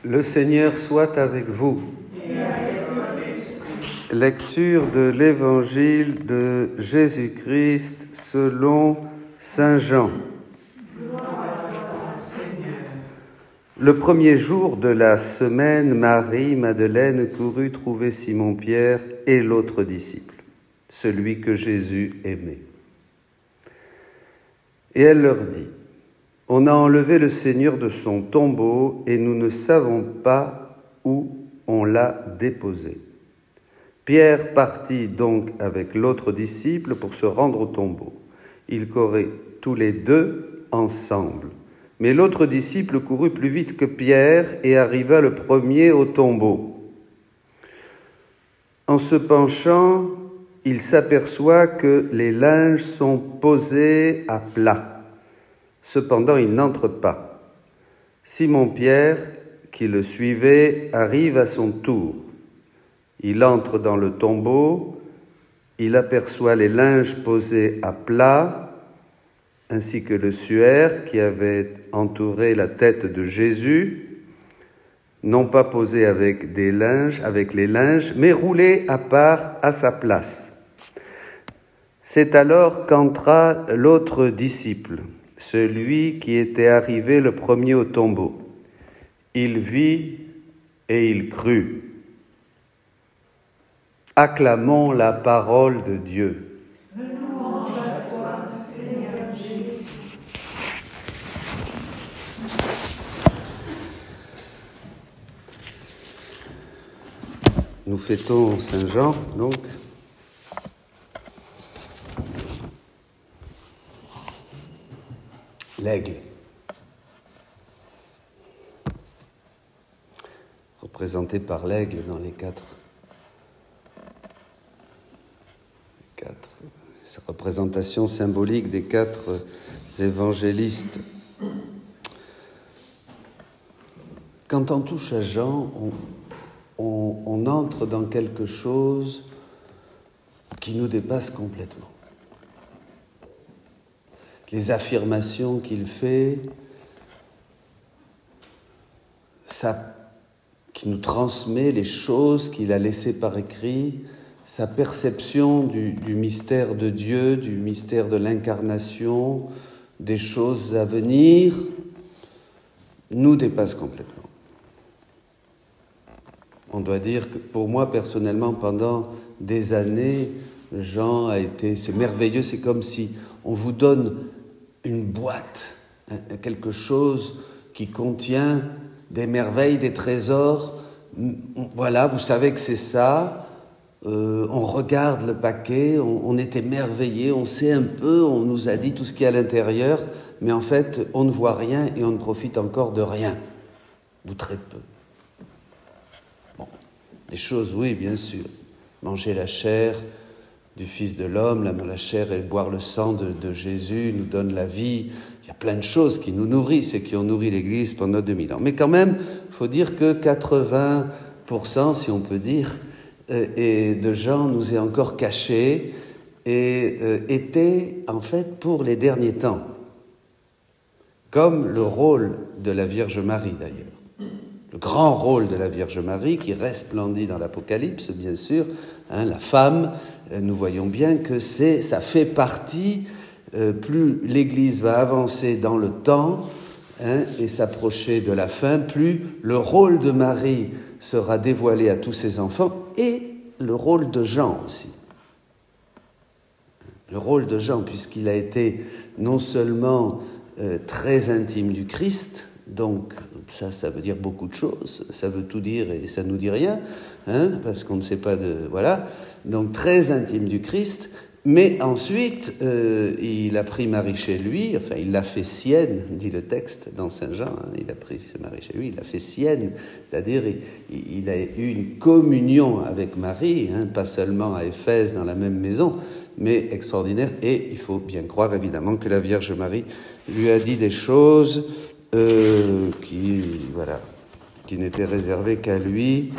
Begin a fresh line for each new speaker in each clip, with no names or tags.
Le Seigneur soit avec vous. Lecture de l'Évangile de Jésus-Christ selon saint Jean. Le premier jour de la semaine, Marie-Madeleine courut trouver Simon-Pierre et l'autre disciple, celui que Jésus aimait. Et elle leur dit: « On a enlevé le Seigneur de son tombeau et nous ne savons pas où on l'a déposé. » Pierre partit donc avec l'autre disciple pour se rendre au tombeau. Ils couraient tous les deux ensemble. Mais l'autre disciple courut plus vite que Pierre et arriva le premier au tombeau. En se penchant, il s'aperçoit que les linges sont posés à plat. Cependant, il n'entre pas. Simon-Pierre, qui le suivait, arrive à son tour. Il entre dans le tombeau, il aperçoit les linges posés à plat, ainsi que le suaire qui avait entouré la tête de Jésus, non pas posé avec les linges, mais roulé à part à sa place. C'est alors qu'entra l'autre disciple, celui qui était arrivé le premier au tombeau. Il vit et il crut. Acclamons la parole de Dieu.
Louange à toi, Seigneur Jésus.
Nous fêtons Saint Jean, donc. L'aigle, représenté par l'aigle dans les quatre représentations symboliques des quatre évangélistes. Quand on touche à Jean, on entre dans quelque chose qui nous dépasse complètement. Les affirmations qu'il fait, qui nous transmet les choses qu'il a laissées par écrit, sa perception du mystère de Dieu, du mystère de l'incarnation, des choses à venir, nous dépasse complètement. On doit dire que pour moi, personnellement, pendant des années, Jean c'est merveilleux, c'est comme si on vous donne une boîte, quelque chose qui contient des merveilles, des trésors. Voilà, vous savez que c'est ça. On regarde le paquet, on est émerveillé, on sait un peu, on nous a dit tout ce qu'il y a à l'intérieur, mais en fait, on ne voit rien et on ne profite encore de rien, ou très peu. Bon, des choses, oui, bien sûr. Manger la chair du Fils de l'homme, la chair et boire le sang de Jésus nous donne la vie. Il y a plein de choses qui nous nourrissent et qui ont nourri l'Église pendant 2000 ans. Mais quand même, il faut dire que 80%, si on peut dire, et de Jean nous est encore caché et était en fait pour les derniers temps, comme le rôle de la Vierge Marie d'ailleurs. Le grand rôle de la Vierge Marie qui resplendit dans l'Apocalypse, bien sûr, la femme, nous voyons bien que ça fait partie, plus l'Église va avancer dans le temps et s'approcher de la fin, plus le rôle de Marie sera dévoilé à tous ses enfants et le rôle de Jean aussi. Le rôle de Jean, puisqu'il a été non seulement très intime du Christ, donc ça veut dire beaucoup de choses, ça veut tout dire et ça nous dit rien, parce qu'on ne sait pas de... Voilà, donc très intime du Christ, mais ensuite il a pris Marie chez lui, enfin il l'a fait sienne, dit le texte dans Saint Jean, il a pris Marie chez lui, il l'a fait sienne, c'est-à-dire il a eu une communion avec Marie, pas seulement à Éphèse dans la même maison, mais extraordinaire, et il faut bien croire évidemment que la Vierge Marie lui a dit des choses qui n'étaient réservées qu'à lui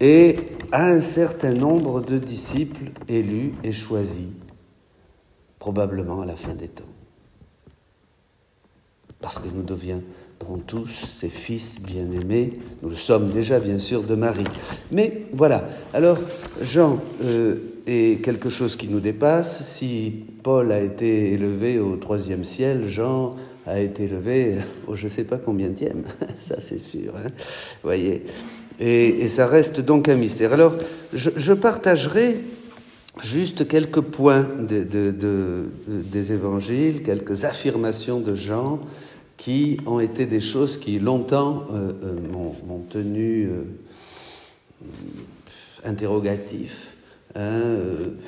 et à un certain nombre de disciples élus et choisis, probablement à la fin des temps. parce que nous deviendrons tous ses fils bien-aimés. Nous le sommes déjà, bien sûr, de Marie. Mais voilà, alors Jean est quelque chose qui nous dépasse. Si Paul a été élevé au 3e ciel, Jean a été élevé au je ne sais pas combienième, ça c'est sûr, hein, voyez. Et ça reste donc un mystère. Alors, je partagerai juste quelques points des évangiles, quelques affirmations de Jean qui ont été des choses qui longtemps m'ont tenu interrogatif,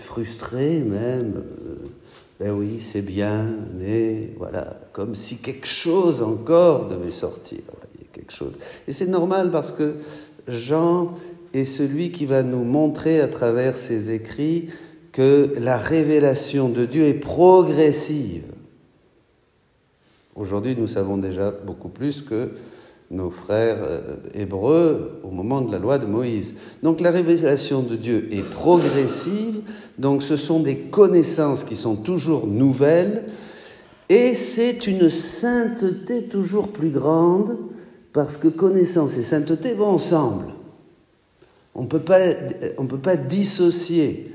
frustré même. Ben oui, c'est bien, mais voilà, comme si quelque chose encore devait sortir. Quelque chose. Et c'est normal parce que Jean est celui qui va nous montrer à travers ses écrits que la révélation de Dieu est progressive. Aujourd'hui, nous savons déjà beaucoup plus que nos frères hébreux au moment de la loi de Moïse. Donc la révélation de Dieu est progressive, donc ce sont des connaissances qui sont toujours nouvelles, et c'est une sainteté toujours plus grande, parce que connaissance et sainteté vont ensemble. On ne peut pas dissocier.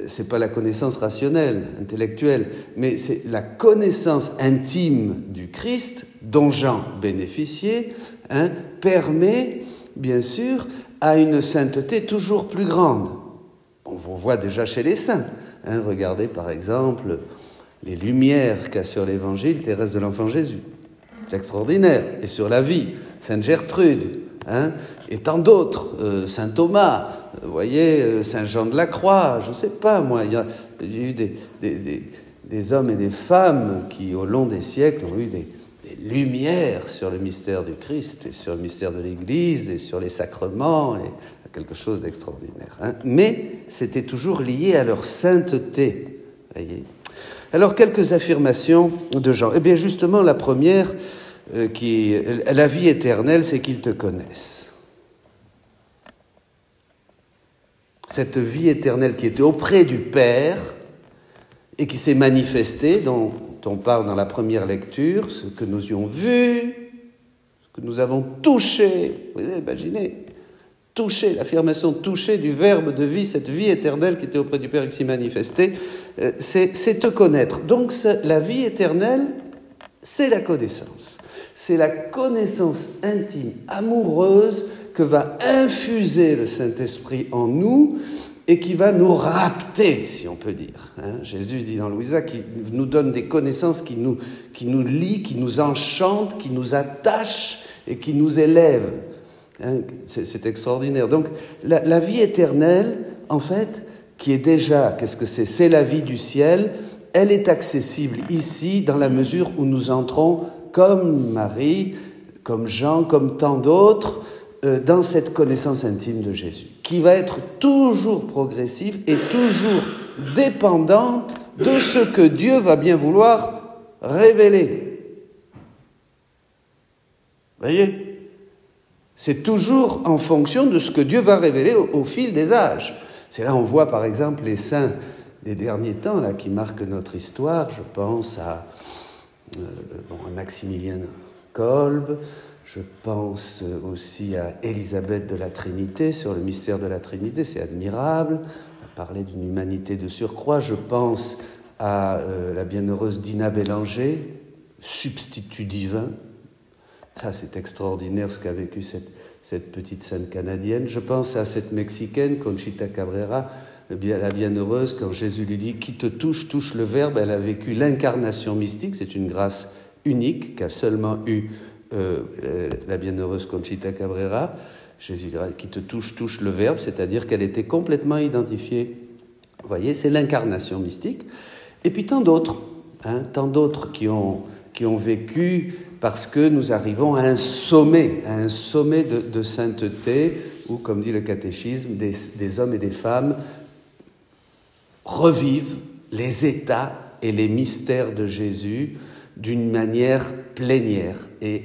C'est pas la connaissance rationnelle, intellectuelle, mais c'est la connaissance intime du Christ dont Jean bénéficiait, permet, bien sûr, à une sainteté toujours plus grande. On voit déjà chez les saints. Regardez par exemple les lumières qu'a sur l'Évangile Thérèse de l'Enfant Jésus. C'est extraordinaire. Et sur la vie, Sainte Gertrude, et tant d'autres, Saint Thomas, vous voyez, Saint Jean de la Croix, je ne sais pas moi, il y a eu des hommes et des femmes qui, au long des siècles, ont eu des lumières sur le mystère du Christ et sur le mystère de l'Église et sur les sacrements, et quelque chose d'extraordinaire. Mais c'était toujours lié à leur sainteté, voyez. Alors, quelques affirmations de Jean. Eh bien, justement, la première, la vie éternelle, c'est qu'ils te connaissent. Cette vie éternelle qui était auprès du Père et qui s'est manifestée, dont on parle dans la première lecture, ce que nous y avons vu, ce que nous avons touché. Vous imaginez, touché, l'affirmation touché du verbe de vie, cette vie éternelle qui était auprès du Père et qui s'est manifestée, c'est te connaître. Donc la vie éternelle, c'est la connaissance. C'est la connaissance intime, amoureuse, que va infuser le Saint-Esprit en nous et qui va nous rapter, si on peut dire. Jésus dit dans Louisa qu'il nous donne des connaissances qui nous lient, qui nous enchantent, qui nous attachent et qui nous élèvent. C'est extraordinaire. Donc la vie éternelle, en fait, qui est déjà, qu'est-ce que c'est ? C'est la vie du ciel. Elle est accessible ici dans la mesure où nous entrons comme Marie, comme Jean, comme tant d'autres, dans cette connaissance intime de Jésus, qui va être toujours progressive et toujours dépendante de ce que Dieu va bien vouloir révéler. Voyez ? C'est toujours en fonction de ce que Dieu va révéler au fil des âges. C'est là on voit par exemple les saints des derniers temps là, qui marquent notre histoire. Je pense à Maximilien Kolbe. Je pense aussi à Élisabeth de la Trinité, sur le mystère de la Trinité, c'est admirable. On a parlé d'une humanité de surcroît. Je pense à la bienheureuse Dina Bélanger, substitut divin. Ça, c'est extraordinaire ce qu'a vécu cette petite sainte canadienne. Je pense à cette Mexicaine, Conchita Cabrera, la bienheureuse, quand Jésus lui dit « Qui te touche, touche le Verbe », elle a vécu l'incarnation mystique. C'est une grâce unique qu'a seulement eue la bienheureuse Conchita Cabrera. Jésus dira « Qui te touche, touche le Verbe », c'est-à-dire qu'elle était complètement identifiée. Vous voyez, c'est l'incarnation mystique. Et puis tant d'autres qui ont vécu, parce que nous arrivons à un sommet de sainteté, où, comme dit le catéchisme, des hommes et des femmes revivent les états et les mystères de Jésus d'une manière plénière. Et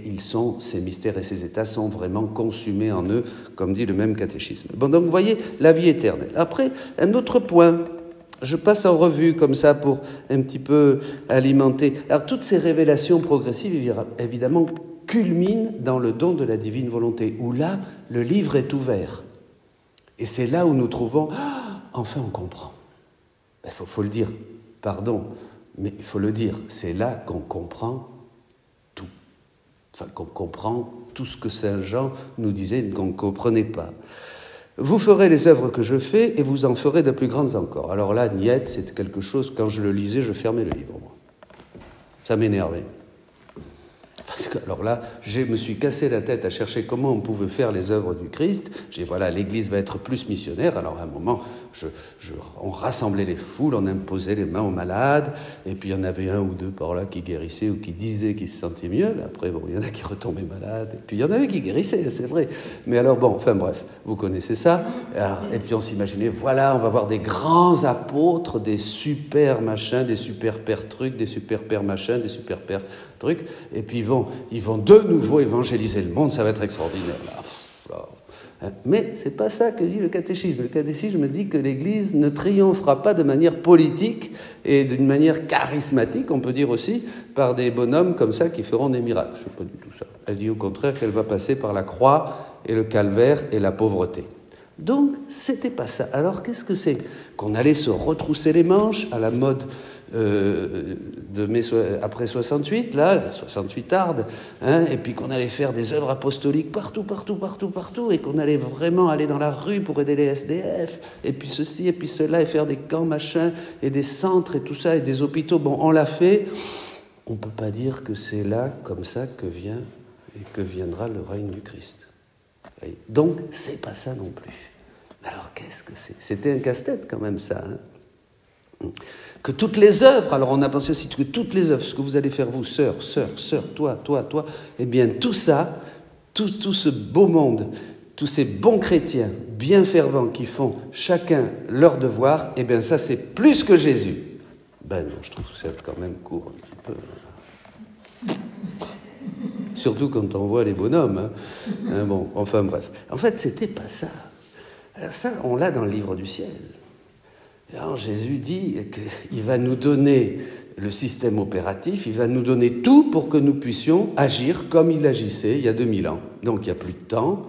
ces mystères et ces états sont vraiment consumés en eux, comme dit le même catéchisme. Bon, donc vous voyez, la vie éternelle. Après, un autre point Je passe en revue comme ça pour un petit peu alimenter. Alors toutes ces révélations progressives, évidemment, culminent dans le don de la divine volonté, où là, le livre est ouvert. Et c'est là où nous trouvons, enfin on comprend. Il faut le dire, pardon, mais il faut le dire, c'est là qu'on comprend tout. Enfin, qu'on comprend tout ce que Saint Jean nous disait et qu'on ne comprenait pas. Vous ferez les œuvres que je fais et vous en ferez de plus grandes encore. Alors là, Niet, c'est quelque chose, quand je le lisais, je fermais le livre, moi. Ça m'énervait. Parce que, alors là, je me suis cassé la tête à chercher comment on pouvait faire les œuvres du Christ. J'ai dit, voilà, l'Église va être plus missionnaire. Alors à un moment, on rassemblait les foules, on imposait les mains aux malades, et puis il y en avait un ou deux par là qui guérissaient ou qui disaient qu'ils se sentaient mieux. Après, bon, il y en a qui retombaient malades, et puis il y en avait qui guérissaient, c'est vrai. Mais alors bon, enfin bref, vous connaissez ça. Alors, et puis on s'imaginait, voilà, on va voir des grands apôtres, des super machins, des super pères trucs, des super pères machins, des super pères trucs, et puis ils vont de nouveau évangéliser le monde, ça va être extraordinaire. Mais c'est pas ça que dit le catéchisme. Le catéchisme dit que l'Église ne triomphera pas de manière politique et d'une manière charismatique, on peut dire aussi, par des bonhommes comme ça qui feront des miracles. C'est pas du tout ça. Elle dit au contraire qu'elle va passer par la croix et le calvaire et la pauvreté. Donc, c'était pas ça. Alors, qu'est-ce que c'est? Qu'on allait se retrousser les manches à la mode après 68, là, 68 tarde, hein, et puis qu'on allait faire des œuvres apostoliques partout, et qu'on allait vraiment aller dans la rue pour aider les SDF, et puis ceci, et puis cela, et faire des camps, machin, et des centres, et tout ça, et des hôpitaux. Bon, on l'a fait. On ne peut pas dire que c'est là, comme ça, que viendra le règne du Christ. Donc, c'est pas ça non plus. Alors, qu'est-ce que c'est? C'était un casse-tête quand même, ça, hein. Que toutes les œuvres, alors on a pensé aussi que toutes les œuvres, ce que vous allez faire vous, sœur, toi, eh bien tout ça, tout ce beau monde, tous ces bons chrétiens bien fervents qui font chacun leur devoir, eh bien ça c'est plus que Jésus. Ben non, je trouve que c'est quand même court un petit peu. Surtout quand on voit les bonhommes. Hein. Bon, enfin bref. En fait, c'était pas ça. Alors ça, on l'a dans le livre du ciel. Alors Jésus dit qu'il va nous donner le système opératif, il va nous donner tout pour que nous puissions agir comme il agissait il y a 2000 ans. Donc il n'y a plus de temps,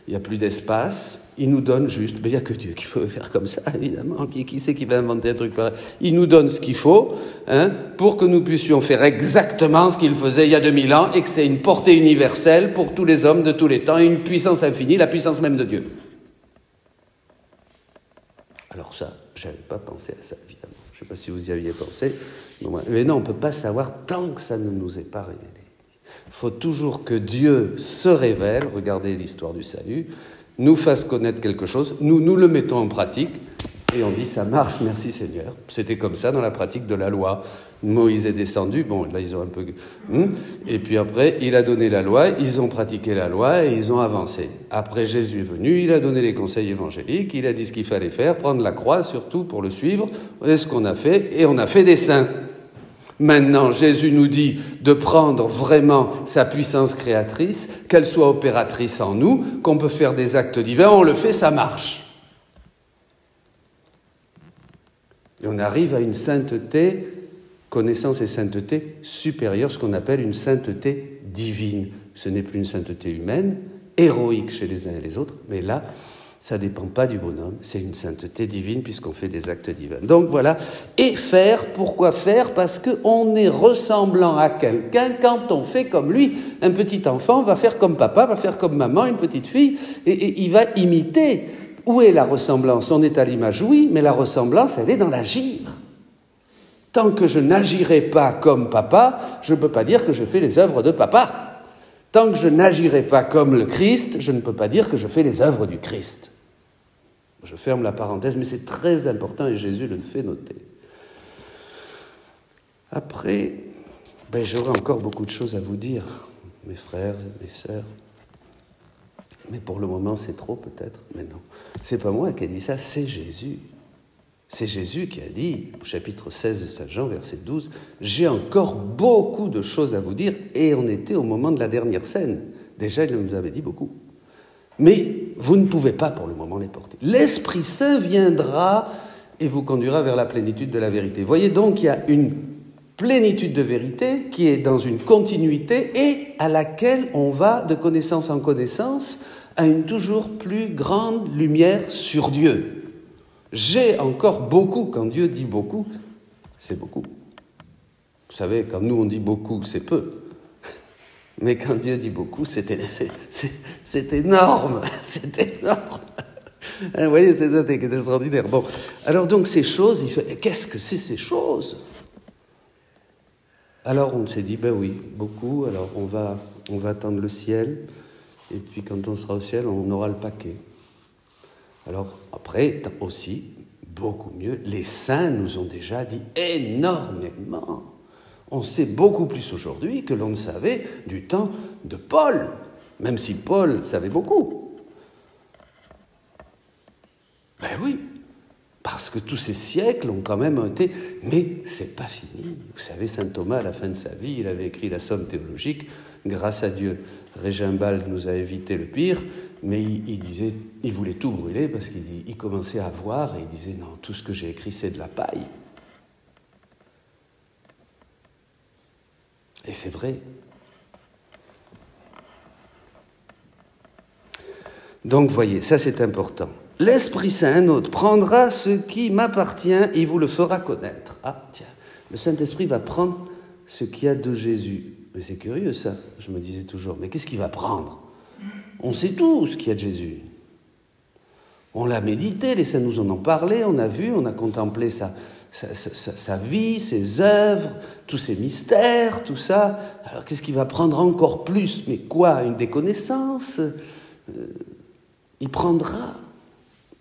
il n'y a plus d'espace, il nous donne juste, mais il n'y a que Dieu qui peut faire comme ça, évidemment, qui c'est qui va inventer un truc pareil? Il nous donne ce qu'il faut, hein, pour que nous puissions faire exactement ce qu'il faisait il y a 2000 ans et que c'est une portée universelle pour tous les hommes de tous les temps et une puissance infinie, la puissance même de Dieu. Alors ça, je n'avais pas pensé à ça, évidemment. Je ne sais pas si vous y aviez pensé. Mais non, on ne peut pas savoir tant que ça ne nous est pas révélé. Il faut toujours que Dieu se révèle, regardez l'histoire du salut, nous fasse connaître quelque chose, nous le mettons en pratique, et on dit ça marche, merci Seigneur. C'était comme ça dans la pratique de la loi. Moïse est descendu, bon là ils ont un peu... Et puis après, il a donné la loi, ils ont pratiqué la loi et ils ont avancé. Après Jésus est venu, il a donné les conseils évangéliques, il a dit ce qu'il fallait faire, prendre la croix surtout pour le suivre, c'est ce qu'on a fait, et on a fait des saints. Maintenant, Jésus nous dit de prendre vraiment sa puissance créatrice, qu'elle soit opératrice en nous, qu'on peut faire des actes divins, on le fait, ça marche. Et on arrive à une sainteté, connaissance et sainteté supérieure, ce qu'on appelle une sainteté divine. Ce n'est plus une sainteté humaine, héroïque chez les uns et les autres, mais là, ça ne dépend pas du bonhomme, c'est une sainteté divine puisqu'on fait des actes divins. Donc voilà, et faire, pourquoi faire? Parce qu'on est ressemblant à quelqu'un quand on fait comme lui. Un petit enfant va faire comme papa, va faire comme maman, une petite fille, et il va imiter. Où est la ressemblance? On est à l'image, oui, mais la ressemblance, elle est dans l'agir. Tant que je n'agirai pas comme papa, je ne peux pas dire que je fais les œuvres de papa. Tant que je n'agirai pas comme le Christ, je ne peux pas dire que je fais les œuvres du Christ. Je ferme la parenthèse, mais c'est très important et Jésus le fait noter. Après, j'aurai encore beaucoup de choses à vous dire, mes frères, mes sœurs. Mais pour le moment, c'est trop peut-être. Mais non, c'est pas moi qui ai dit ça, c'est Jésus. C'est Jésus qui a dit, au chapitre 16 de Saint Jean, verset 12, « J'ai encore beaucoup de choses à vous dire. » Et on était au moment de la dernière scène. Déjà, il nous avait dit beaucoup. Mais vous ne pouvez pas pour le moment les porter. L'Esprit Saint viendra et vous conduira vers la plénitude de la vérité. Voyez donc, il y a une plénitude de vérité qui est dans une continuité et à laquelle on va de connaissance en connaissance à une toujours plus grande lumière sur Dieu. J'ai encore beaucoup, quand Dieu dit beaucoup, c'est beaucoup. Vous savez, quand nous on dit beaucoup, c'est peu. Mais quand Dieu dit beaucoup, c'est énorme, c'est énorme. Vous voyez, c'est ça qui est extraordinaire. Bon, alors donc ces choses, qu'est-ce que c'est ces choses? Alors on s'est dit, ben oui, beaucoup, alors on va attendre le ciel, et puis quand on sera au ciel, on aura le paquet. Alors après, aussi, beaucoup mieux, les saints nous ont déjà dit énormément. On sait beaucoup plus aujourd'hui que l'on ne savait du temps de Paul, même si Paul savait beaucoup. Ben oui, parce que tous ces siècles ont quand même été... Mais c'est pas fini. Vous savez, saint Thomas, à la fin de sa vie, il avait écrit la Somme théologique. Grâce à Dieu, Régimbald nous a évité le pire, mais il voulait tout brûler parce qu'il commençait à voir et il disait « Non, tout ce que j'ai écrit, c'est de la paille. » Et c'est vrai. Donc, voyez, ça c'est important. L'Esprit Saint, un autre, prendra ce qui m'appartient et il vous le fera connaître. Ah, tiens, le Saint-Esprit va prendre ce qu'il y a de Jésus. Mais c'est curieux ça, je me disais toujours. Mais qu'est-ce qu'il va prendre? On sait tout ce qu'il y a de Jésus. On l'a médité, les saints nous en ont parlé, on a vu, on a contemplé sa vie, ses œuvres, tous ses mystères, tout ça. Alors qu'est-ce qu'il va prendre encore plus? Mais quoi? Une déconnaissance? Il prendra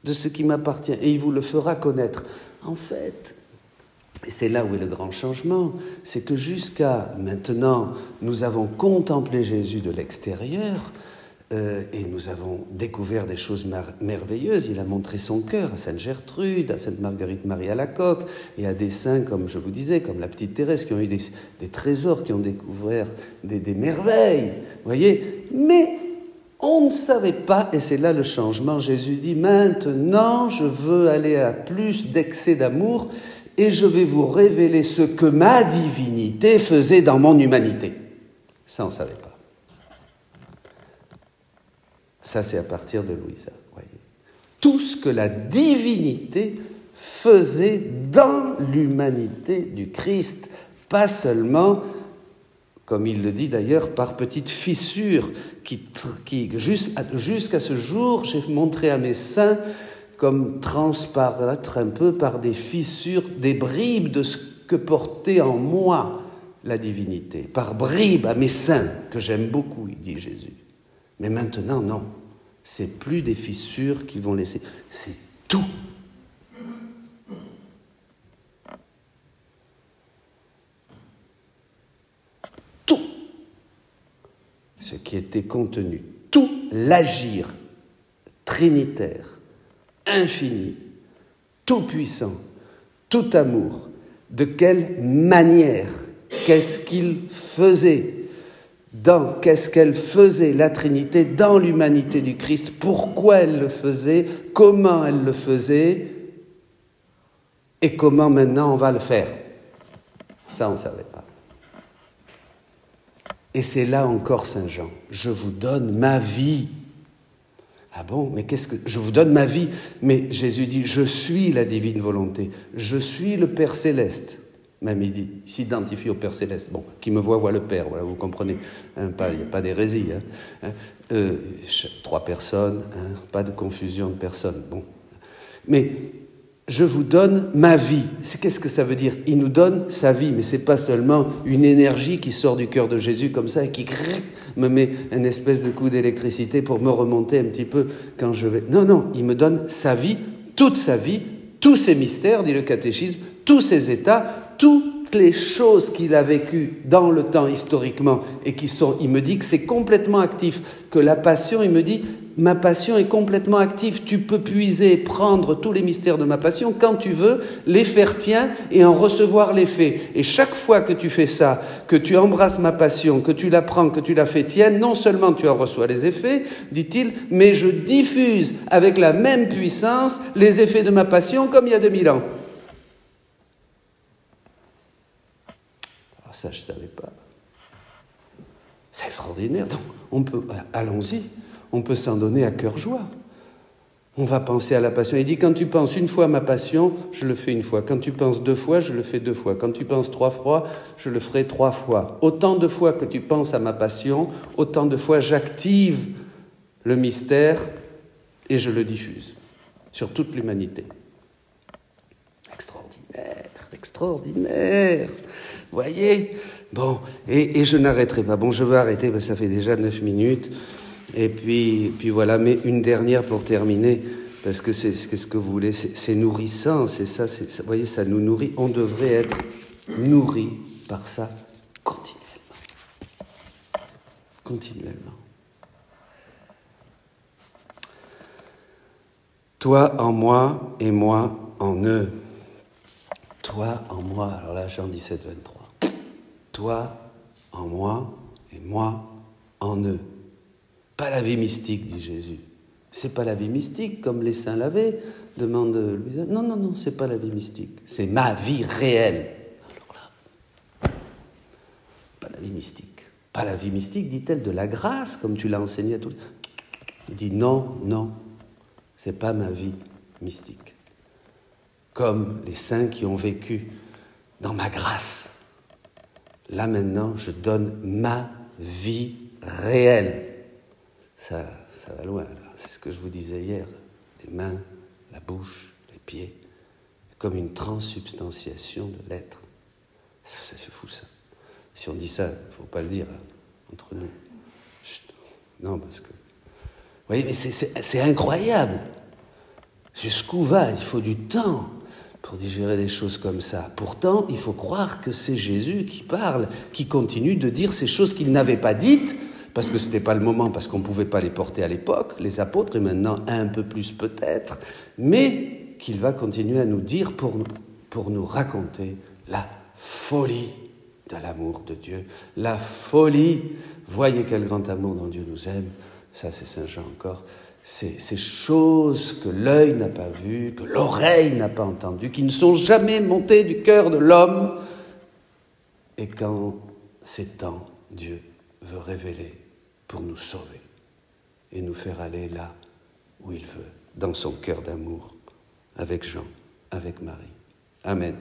de ce qui m'appartient et il vous le fera connaître. En fait, et c'est là où est le grand changement, c'est que jusqu'à maintenant, nous avons contemplé Jésus de l'extérieur et nous avons découvert des choses merveilleuses. Il a montré son cœur à Sainte Gertrude, à Sainte Marguerite Marie Alacoque et à des saints, comme je vous disais, comme la petite Thérèse, qui ont eu des trésors, qui ont découvert des merveilles. Vous voyez? Mais on ne savait pas, et c'est là le changement. Jésus dit, maintenant, je veux aller à plus d'excès d'amour et je vais vous révéler ce que ma divinité faisait dans mon humanité. Ça, on ne savait pas. Ça, c'est à partir de Louisa. Voyez. Tout ce que la divinité faisait dans l'humanité du Christ, pas seulement, comme il le dit d'ailleurs, par petites fissures qui jusqu'à ce jour, j'ai montré à mes saints comme transparaître un peu par des fissures, des bribes de ce que portait en moi la divinité. Par bribes à mes saints, que j'aime beaucoup, il dit Jésus. Mais maintenant, non. C'est plus des fissures qui vont laisser. C'est tout. Tout. Ce qui était contenu. Tout l'agir trinitaire, infini, tout-puissant, tout amour. De quelle manière? Qu'est-ce qu'il faisait? Qu'est-ce qu'elle faisait, la Trinité, dans l'humanité du Christ? Pourquoi elle le faisait? Comment elle le faisait? Et comment maintenant on va le faire? Ça, on ne savait pas. Et c'est là encore Saint Jean. Je vous donne ma vie. Ah bon, mais qu'est-ce que... Je vous donne ma vie. Mais Jésus dit, je suis la divine volonté. Je suis le Père céleste. Même il s'identifie au Père céleste. Bon, qui me voit le Père, voilà, vous comprenez. Il n'y a pas d'hérésie. 3 personnes, pas de confusion de personnes. Bon. Mais je vous donne ma vie. Qu'est-ce que ça veut dire? Il nous donne sa vie, mais ce n'est pas seulement une énergie qui sort du cœur de Jésus comme ça et qui me met une espèce de coup d'électricité pour me remonter un petit peu quand je vais... Non, il me donne sa vie, toute sa vie, tous ses mystères, dit le catéchisme, tous ses états, toutes les choses qu'il a vécues dans le temps historiquement et qui sont, il me dit que c'est complètement actif, que la passion, il me dit, ma passion est complètement active. Tu peux puiser, prendre tous les mystères de ma passion quand tu veux, les faire tiens et en recevoir l'effet. Et chaque fois que tu fais ça, que tu embrasses ma passion, que tu la prends, que tu la fais tienne, non seulement tu en reçois les effets, dit-il, mais je diffuse avec la même puissance les effets de ma passion comme il y a 2000 ans. Alors ça, je ne savais pas. C'est extraordinaire. Donc, allons-y, on peut s'en donner à cœur joie. On va penser à la passion. Il dit, quand tu penses une fois à ma passion, je le fais une fois. Quand tu penses 2 fois, je le fais 2 fois. Quand tu penses 3 fois, je le ferai 3 fois. Autant de fois que tu penses à ma passion, autant de fois j'active le mystère et je le diffuse sur toute l'humanité. Extraordinaire, extraordinaire. Vous voyez ? Bon, et je n'arrêterai pas. Bon, je veux arrêter parce que ça fait déjà 9 minutes. Et puis voilà, mais une dernière pour terminer, parce que c'est ce que vous voulez, c'est nourrissant, c'est ça, vous voyez, ça nous nourrit. On devrait être nourri par ça continuellement. Continuellement. Toi en moi et moi en eux. Toi en moi, alors là, Jean 17, 23. Toi en moi et moi en eux. Pas la vie mystique, dit Jésus. C'est pas la vie mystique comme les saints l'avaient, demande Louisa. Non, c'est pas la vie mystique. C'est ma vie réelle. Alors là, pas la vie mystique. Pas la vie mystique, dit-elle, de la grâce, comme tu l'as enseigné à tous. Il dit non, c'est pas ma vie mystique. Comme les saints qui ont vécu dans ma grâce. Là maintenant, je donne ma vie réelle. Ça va loin, là. C'est ce que je vous disais hier. Les mains, la bouche, les pieds, comme une transsubstantiation de l'être. C'est fou, ça. Si on dit ça, il ne faut pas le dire entre nous. Chut. Non, parce que... Vous voyez, mais c'est incroyable. Jusqu'où va ? Il faut du temps pour digérer des choses comme ça. Pourtant, il faut croire que c'est Jésus qui parle, qui continue de dire ces choses qu'il n'avait pas dites, parce que ce n'était pas le moment, parce qu'on ne pouvait pas les porter à l'époque, les apôtres, et maintenant un peu plus peut-être, mais qu'il va continuer à nous dire pour nous raconter la folie de l'amour de Dieu, la folie, voyez quel grand amour dont Dieu nous aime, ça c'est Saint Jean encore, ces choses que l'œil n'a pas vues, que l'oreille n'a pas entendues, qui ne sont jamais montées du cœur de l'homme, et quand c'est temps, Dieu veut révéler pour nous sauver et nous faire aller là où il veut, dans son cœur d'amour, avec Jean, avec Marie. Amen.